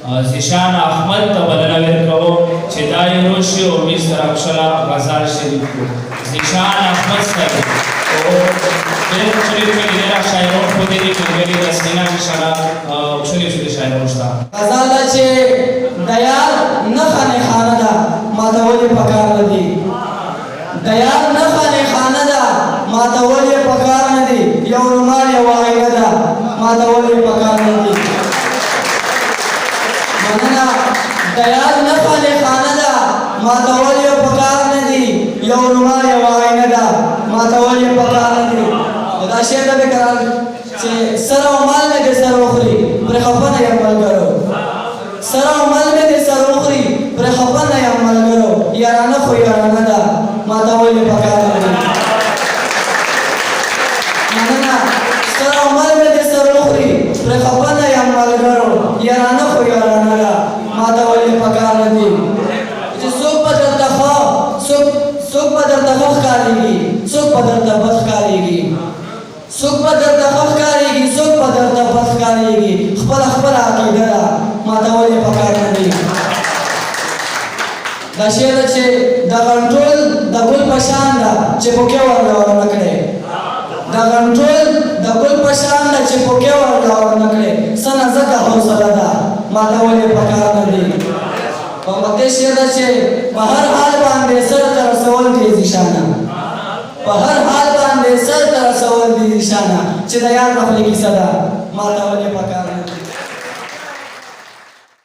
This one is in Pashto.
زیشان احمد ته بلنه ورکوم چې دا یې روشي او میز ته راکښله غزال شریف کړو. زیشان احمد صاحب ډېر ډېره شاعران خو دې دې ټولګلي د سینا انشاءالله ښکلې شاعران شته. غزال ده چې د یار نښه نښانه ده ماتول یې پکار نه دي. د یار نښه نښانه ده ماتول یې پکار نه دي. یو رومال یوه آینه ده ماتول یې پکار نه دي. مننه. د یار نښه نښانه ده ماتول یې پکار نه دي. یو رومال یوه آینه ده ماتول یې پکار نه دي. دا شعر ته بکران چې سر او مال مې د سر وخوري پرې خفه نه یم ملګرو. سر او مال مې د سر وخوري پرې خفه نه یم ملګرو. یارانه خو یارانه ده ماتول یې پکار نه دي. مننه. سر او مال مې د سر وخوري پرې خفه نه یم ملګرو. یارانه خو یارانه ده ماتول یې پکار نه دي. چې څوک به درته ښه څوک به درته ښه ښکارېږي څوک به درته بد ښکارېږي. څوک به درته ښه ښکارېږي څوک به درته بد ښکارېږي. خپله عقیده ده ماتول یې پکار نه دي. دا شعر ده چې د غنټول د ګل په شان ده چې پوکې ورله ورنه کړې. د غنټول د ګل په شان ده چې پوکې ورله ورنه کړې. څه نازکه حوصله ده ماتول یې پکار نه دي. او مکدې شعر ده چې په هر حال باندې سر ته رسول دي زیشانه. په هر حال باندې سر ته رسول دي زیشانه چې د یار د خولې کیسه ده ماتول یې پکار